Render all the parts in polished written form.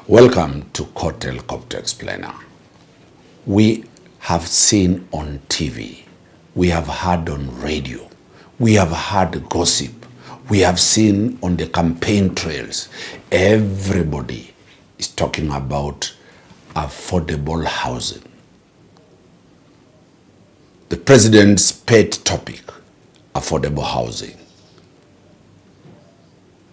Welcome to Court Helicopter Explainer. We have seen on TV, we have heard on radio, we have heard gossip, we have seen on the campaign trails. Everybody is talking about affordable housing. The president's pet topic, affordable housing.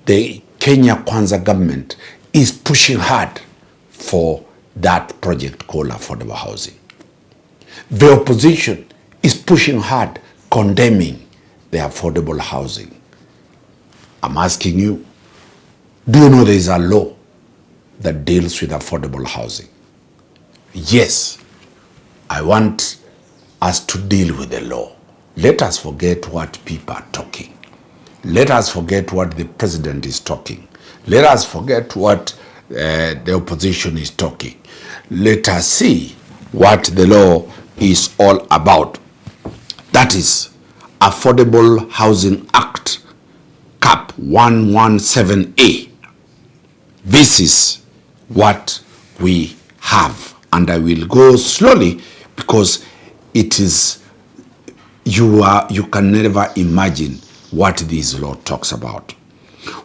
The Kenya Kwanza government is pushing hard for that project called affordable housing. The opposition is pushing hard, condemning the affordable housing. I'm asking you, do you know there is a law that deals with affordable housing? Yes, I want us to deal with the law. Let us forget what people are talking. Let us forget what the president is talking. Let us forget what the opposition is talking. Let us see what the law is all about. That is Affordable Housing Act, Cap 117A. This is what we have, and I will go slowly because it is, you can never imagine what this law talks about.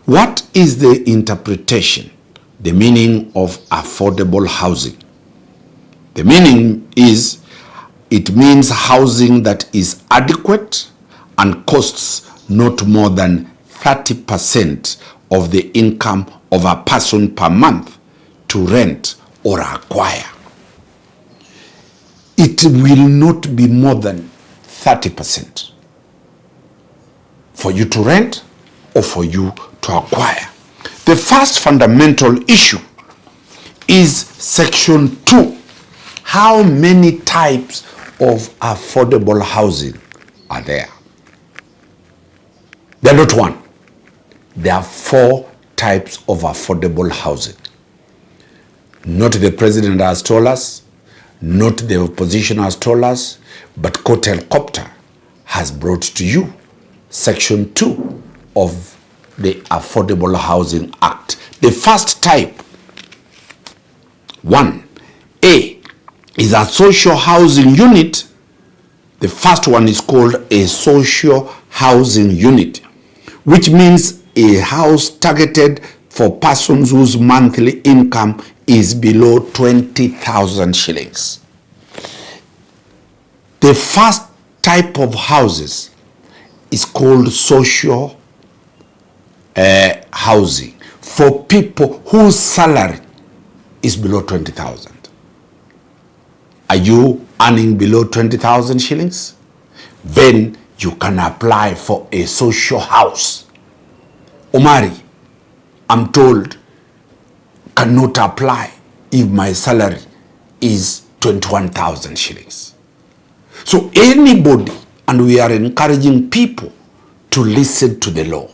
What is the interpretation, the meaning of affordable housing? The meaning is, it means housing that is adequate and costs not more than 30% of the income of a person per month to rent or acquire. It will not be more than 30% for you to rent or for you to acquire. The first fundamental issue is Section 2. How many types of affordable housing are there? There are not one. There are 4 types of affordable housing. Not the president has told us, not the opposition has told us, but Court Helicopter has brought to you Section 2 of the Affordable Housing Act. The first type, 1A, is a social housing unit. The first one is called a social housing unit, which means a house targeted for persons whose monthly income is below 20,000 shillings. The first type of houses is called social housing for people whose salary is below 20,000. Are you earning below 20,000 shillings? Then you can apply for a social house. Omari, I'm told, cannot apply if my salary is 21,000 shillings. So anybody, and we are encouraging people to listen to the law.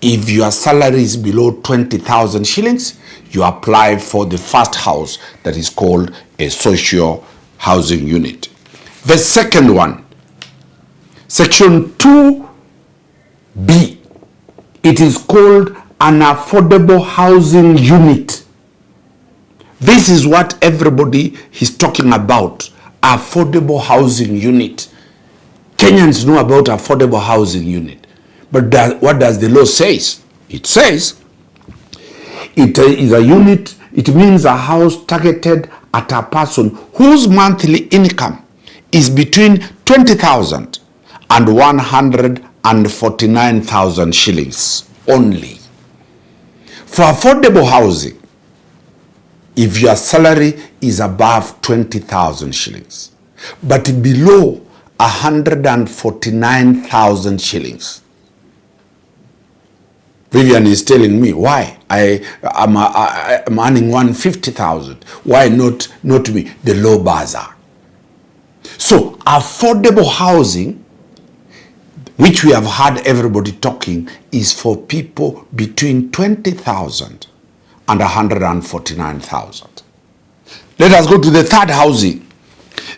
If your salary is below 20,000 shillings, you apply for the first house that is called a social housing unit. The second one, Section 2B, it is called an affordable housing unit. This is what everybody is talking about, affordable housing unit. Kenyans know about affordable housing unit. But what does the law say? It says it is a unit, it means a house targeted at a person whose monthly income is between 20,000 and 149,000 shillings only. For affordable housing, if your salary is above 20,000 shillings, but below 149,000 shillings, Vivian is telling me, why? I'm earning 150,000. Why not me? The low bazaar. So affordable housing, which we have heard everybody talking, is for people between 20,000 and 149,000. Let us go to the third housing.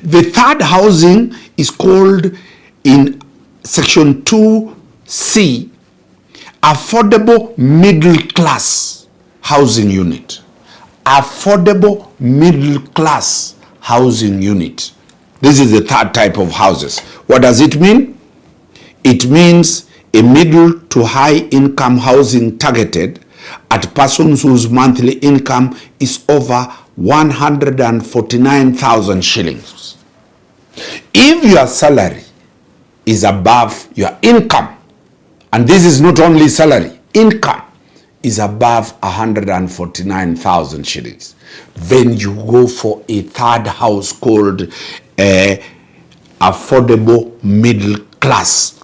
The third housing is called in Section 2C, affordable middle class housing unit. affordable middle class housing unit. This is the third type of houses. What does it mean? It means a middle to high income housing targeted at persons whose monthly income is over 149,000 shillings. If your salary is above your income, and this is not only salary, income is above 149,000 shillings, then you go for a third house called affordable middle class.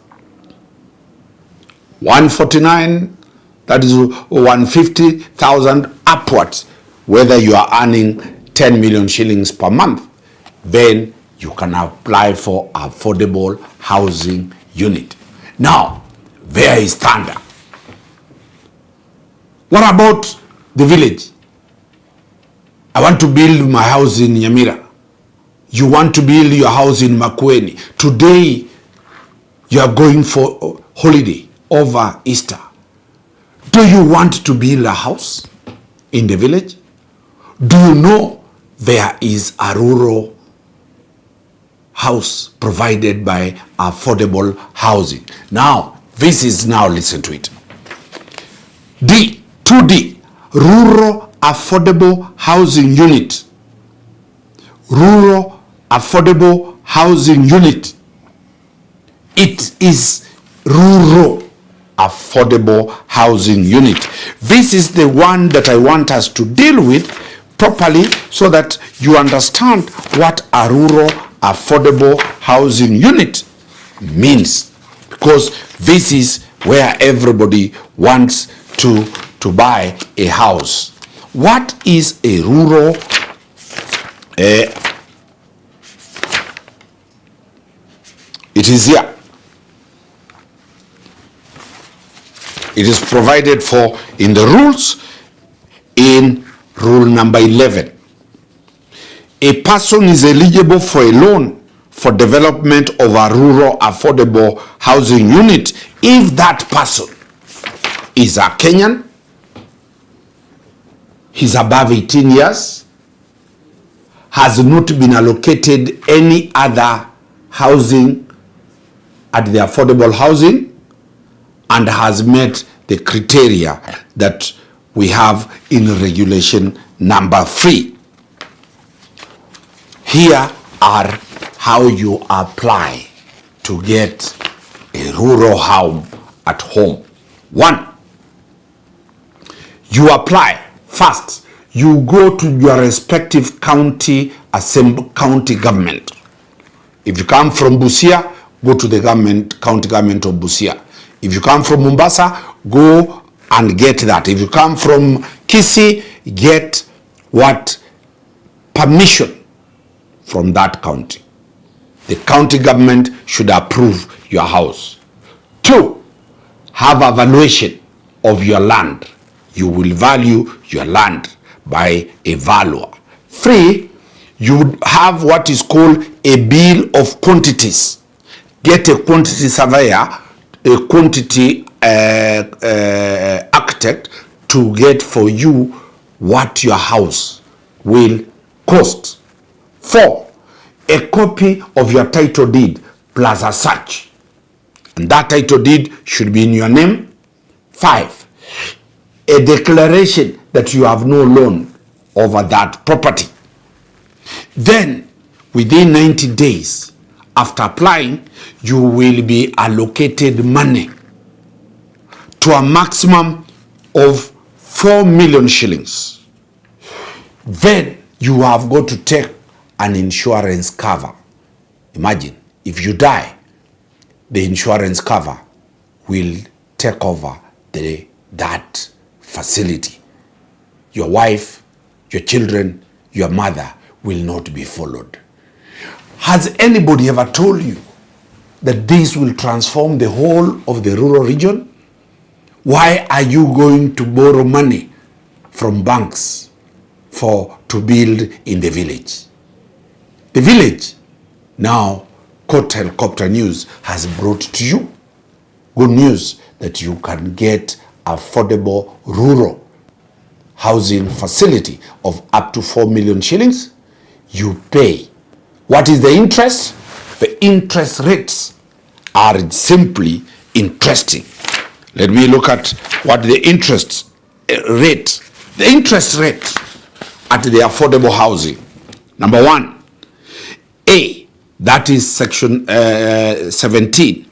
149, that is 150,000 upwards. Whether you are earning 10 million shillings per month, then you can apply for affordable housing unit. Now, there is thunder. What about the village? I want to build my house in Nyamira. You want to build your house in Makueni. Today, you are going for holiday over Easter. Do you want to build a house in the village? Do you know there is a rural house provided by affordable housing? Now, this is now, listen to it. 2D, rural affordable housing unit. Rural affordable housing unit. It is rural affordable housing unit. This is the one that I want us to deal with properly so that you understand what a rural affordable housing unit means, because this is where everybody wants to buy a house. What is a rural it is here. It is provided for in the rules in rule number 11. A person is eligible for a loan for development of a rural affordable housing unit if that person is a Kenyan, he's above 18 years, has not been allocated any other housing at the affordable housing, and has met the criteria that we have in regulation number 3. Here are how you apply to get a rural home at home. 1, you apply. First, you go to your respective county government. If you come from Busia, go to the county government of Busia. If you come from Mombasa, go and get that. If you come from Kisii, get what? Permission from that county. The county government should approve your house. 2, have a valuation of your land. You will value your land by a valuer. 3, you would have what is called a bill of quantities. Get a quantity surveyor, a quantity architect to get for you what your house will cost. 4, a copy of your title deed plus a search, and that title deed should be in your name. 5, a declaration that you have no loan over that property. Then within 90 days after applying, you will be allocated money to a maximum of 4 million shillings. Then you have got to take an insurance cover. Imagine if you die, the insurance cover will take over that facility. Your wife, your children, your mother will not be followed. Has anybody ever told you that this will transform the whole of the rural region? Why are you going to borrow money from banks to build in the village? The village, now Court Helicopter News has brought to you good news that you can get affordable rural housing facility of up to 4 million shillings, you pay. What is the interest? The interest rates are simply interesting. Let me look at what the interest rate. The interest rate at the affordable housing. Number one, A, that is section 17,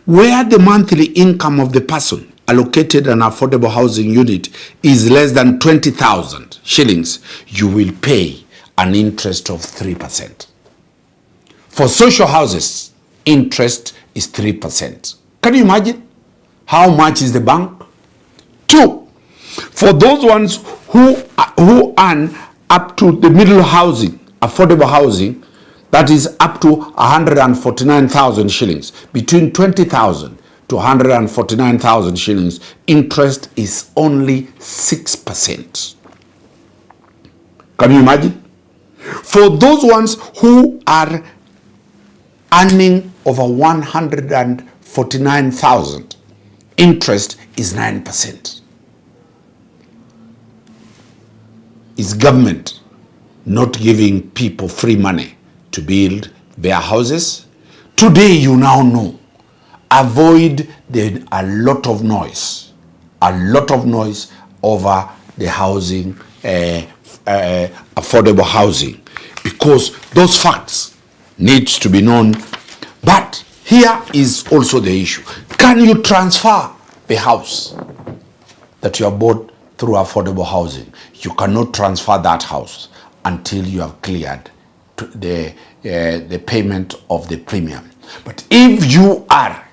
where the monthly income of the person allocated an affordable housing unit is less than 20,000 shillings, you will pay an interest of 3%. For social houses, interest is 3%. Can you imagine? How much is the bank? 2. For those ones who earn up to the middle housing, affordable housing, that is up to 149,000 shillings, between 20,000 to 149,000 shillings, interest is only 6%. Can you imagine? For those ones who are earning over 149,000, interest is 9%. Is government not giving people free money to build their houses? Today you now know. Avoid a lot of noise over the housing, affordable housing, because those facts needs to be known. But here is also the issue. Can you transfer the house that you have bought through affordable housing? You cannot transfer that house until you have cleared the payment of the premium. But if you are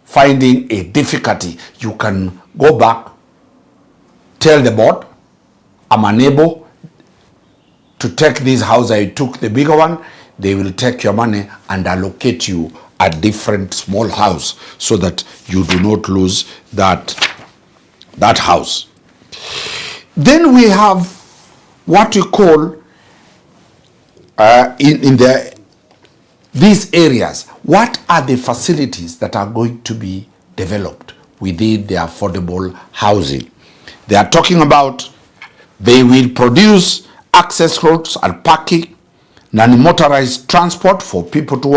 finding a difficulty, you can go back, tell the board, I'm unable to take this house, I took the bigger one. They will take your money and allocate you a different small house so that you do not lose that house. Then we have what we call these areas. What are the facilities that are going to be developed within the affordable housing? They are talking about they will produce access roads and parking, non-motorized transport for people to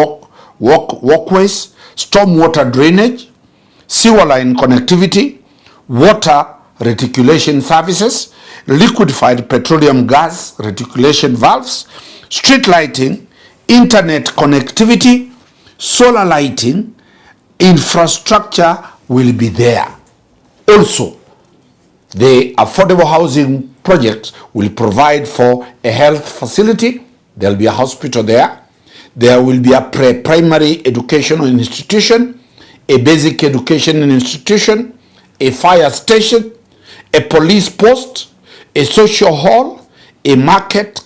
walkways, stormwater drainage, sewer line connectivity, water reticulation services, liquefied petroleum gas reticulation valves, street lighting, internet connectivity, solar lighting, infrastructure will be there. Also, the affordable housing project will provide for a health facility. There will be a hospital there. There will be a primary educational institution, a basic education institution, a fire station, a police post, a social hall, a market,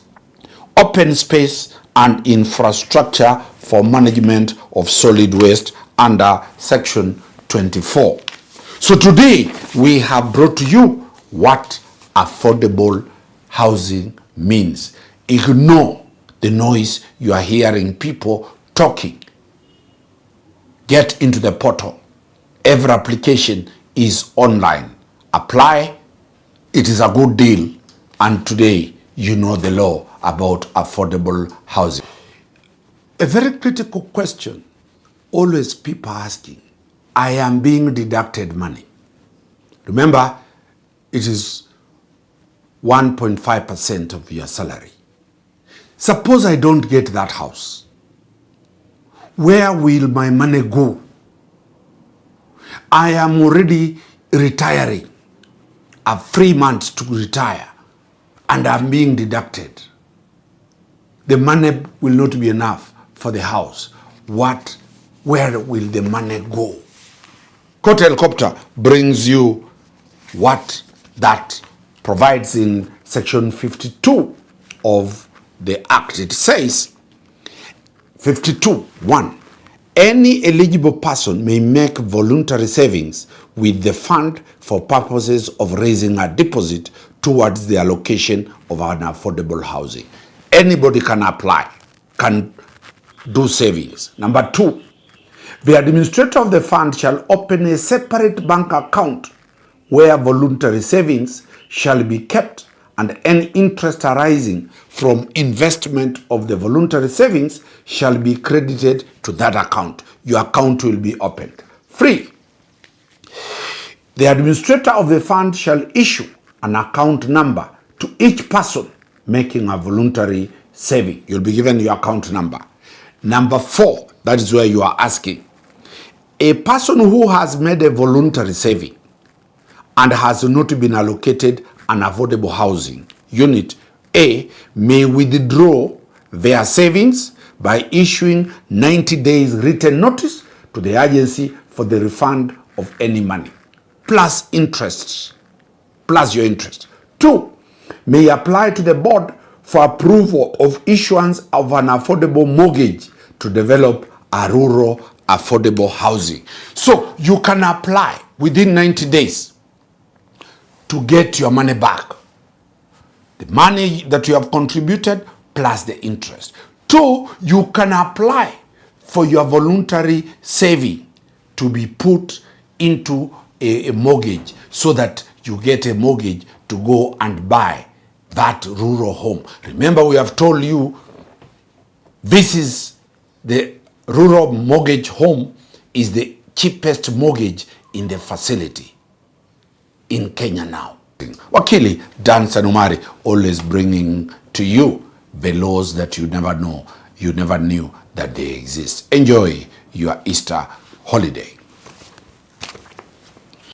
open space, and infrastructure for management of solid waste under Section 24. So today we have brought to you what affordable housing means. Ignore the noise you are hearing people talking. Get into the portal. Every application is online. Apply. It is a good deal. And today you know the law about affordable housing. A very critical question always people asking. I am being deducted money. Remember, it is 1.5% of your salary. Suppose I don't get that house. Where will my money go? I am already retiring. I have 3 months to retire and I'm being deducted. The money will not be enough for the house. Where will the money go? Court Helicopter brings you what that provides in Section 52 of the Act. It says, 52(1), any eligible person may make voluntary savings with the fund for purposes of raising a deposit towards the allocation of an affordable housing. Anybody can apply, can do savings. Number 2, the administrator of the fund shall open a separate bank account where voluntary savings shall be kept, and any interest arising from investment of the voluntary savings shall be credited to that account. Your account will be opened. Free. The administrator of the fund shall issue an account number to each person making a voluntary saving. You'll be given your account number. Number 4, that is where you are asking. A person who has made a voluntary saving and has not been allocated an affordable housing unit, A, may withdraw their savings by issuing 90 days written notice to the agency for the refund of any money, plus interest, plus your interest. 2, may apply to the board for approval of issuance of an affordable mortgage to develop a rural affordable housing. So you can apply within 90 days to get your money back. The money that you have contributed plus the interest. 2, you can apply for your voluntary saving to be put into a mortgage so that you get a mortgage to go and buy that rural home. Remember, we have told you this is the rural mortgage home is the cheapest mortgage in the facility in Kenya now. Wakili Dan Sanumari, always bringing to you the laws that you never knew that they exist. Enjoy your Easter holiday.